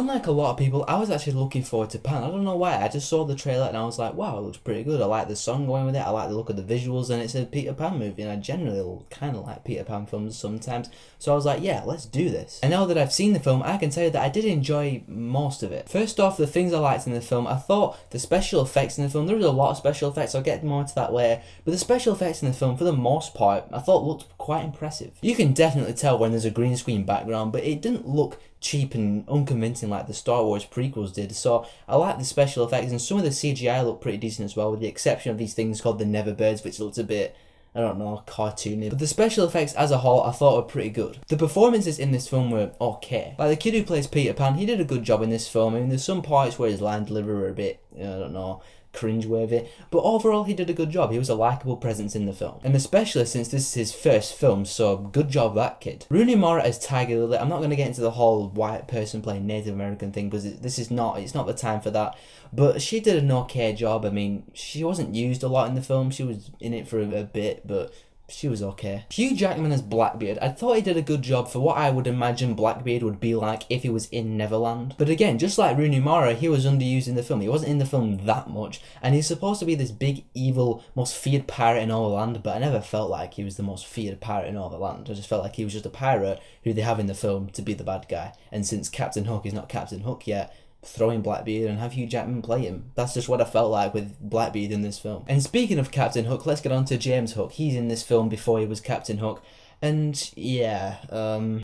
unlike a lot of people, I was actually looking forward to Pan. I don't know why, I just saw the trailer and I was like, wow, it looks pretty good. I like the song going with it, I like the look of the visuals, and it's a Peter Pan movie, and I generally kind of like Peter Pan films sometimes, so I was like, yeah, let's do this. And now that I've seen the film, I can tell you that I did enjoy most of it. First off, the things I liked in the film, I thought the special effects in the film, there was a lot of special effects, I'll get more into that later, but the special effects in the film, for the most part, I thought looked quite impressive. You can definitely tell when there's a green screen background, but it didn't look cheap and unconvincing like the Star Wars prequels did, so I like the special effects, and some of the CGI looked pretty decent as well, with the exception of these things called the Neverbirds, which looked a bit, I don't know, cartoony. But the special effects as a whole I thought were pretty good. The performances in this film were okay. Like the kid who plays Peter Pan, he did a good job in this film. I mean, there's some parts where his line delivery were a bit, I don't know, cringeworthy, but overall he did a good job. He was a likeable presence in the film, and especially since this is his first film, so good job that kid. Rooney Mara as Tiger Lily, I'm not going to get into the whole white person playing Native American thing, because it's not the time for that, but she did an okay job. I mean, she wasn't used a lot in the film, she was in it for a bit, but she was okay. Hugh Jackman as Blackbeard, I thought he did a good job for what I would imagine Blackbeard would be like if he was in Neverland. But again, just like Rooney Mara, he was underused in the film. He wasn't in the film that much, and he's supposed to be this big, evil, most feared pirate in all the land, but I never felt like he was the most feared pirate in all the land. I just felt like he was just a pirate who they have in the film to be the bad guy, and since Captain Hook is not Captain Hook yet, throw in Blackbeard and have Hugh Jackman play him. That's just what I felt like with Blackbeard in this film. And speaking of Captain Hook, let's get on to James Hook. He's in this film before he was Captain Hook. And yeah,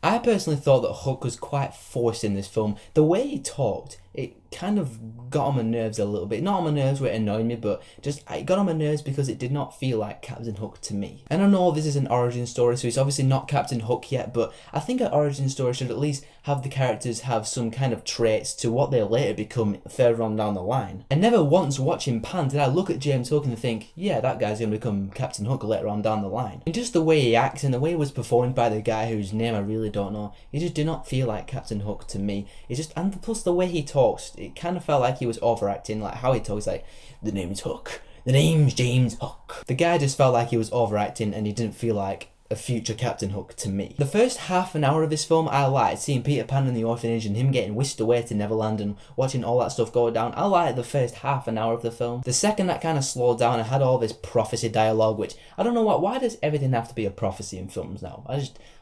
I personally thought that Hook was quite forced in this film. The way he talked, it kind of got on my nerves a little bit. Not on my nerves where it annoyed me, but just it got on my nerves because it did not feel like Captain Hook to me. And I know this is an origin story, so it's obviously not Captain Hook yet, but I think an origin story should at least have the characters have some kind of traits to what they later become further on down the line. And never once watching Pan did I look at James Hook and think, yeah, that guy's going to become Captain Hook later on down the line. And just the way he acts and the way he was performed by the guy whose name I really don't know, he just did not feel like Captain Hook to me. It just, and plus the way he talks, it kind of felt like he was overacting, like how he talks, like, the name's Hook, the name's James Hook. The guy just felt like he was overacting, and he didn't feel like a future Captain Hook to me. The first half an hour of this film I liked, seeing Peter Pan in the orphanage and him getting whisked away to Neverland and watching all that stuff go down. I liked the first half an hour of the film. The second that kind of slowed down, I had all this prophecy dialogue, which I don't know why does everything have to be a prophecy in films now?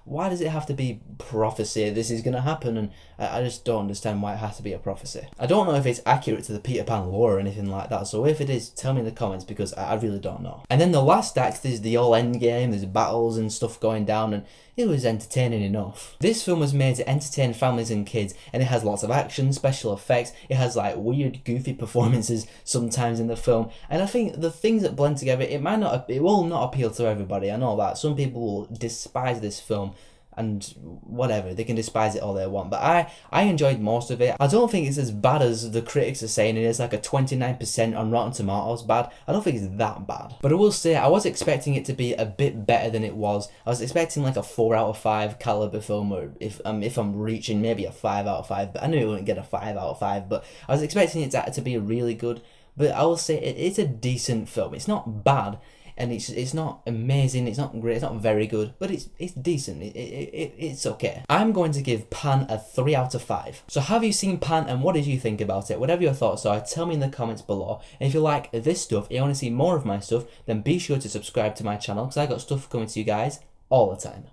Why does it have to be prophecy? This is going to happen, and I just don't understand why it has to be a prophecy. I don't know if it's accurate to the Peter Pan lore or anything like that, so if it is, tell me in the comments, because I really don't know. And then the last act is the all end game, there's battles and stuff going down, and it was entertaining enough. This film was made to entertain families and kids, and it has lots of action, special effects, it has like weird, goofy performances sometimes in the film, and I think the things that blend together, it will not appeal to everybody, I know that. Some people will despise this film, and whatever, they can despise it all they want, but I enjoyed most of it. I don't think it's as bad as the critics are saying it is, like a 29% on Rotten Tomatoes bad. I don't think it's that bad, but I will say I was expecting it to be a bit better than it was. I was expecting like a 4 out of 5 caliber film, or if I'm reaching maybe a 5 out of 5, but I knew it wouldn't get a 5 out of 5, but I was expecting it to be really good. But I will say it's a decent film. It's not bad, and it's not amazing, it's not great, it's not very good, but it's decent, it's okay. I'm going to give Pan a 3 out of 5. So have you seen Pan, and what did you think about it? Whatever your thoughts are, tell me in the comments below. And if you like this stuff, you want to see more of my stuff, then be sure to subscribe to my channel, because I got stuff coming to you guys all the time.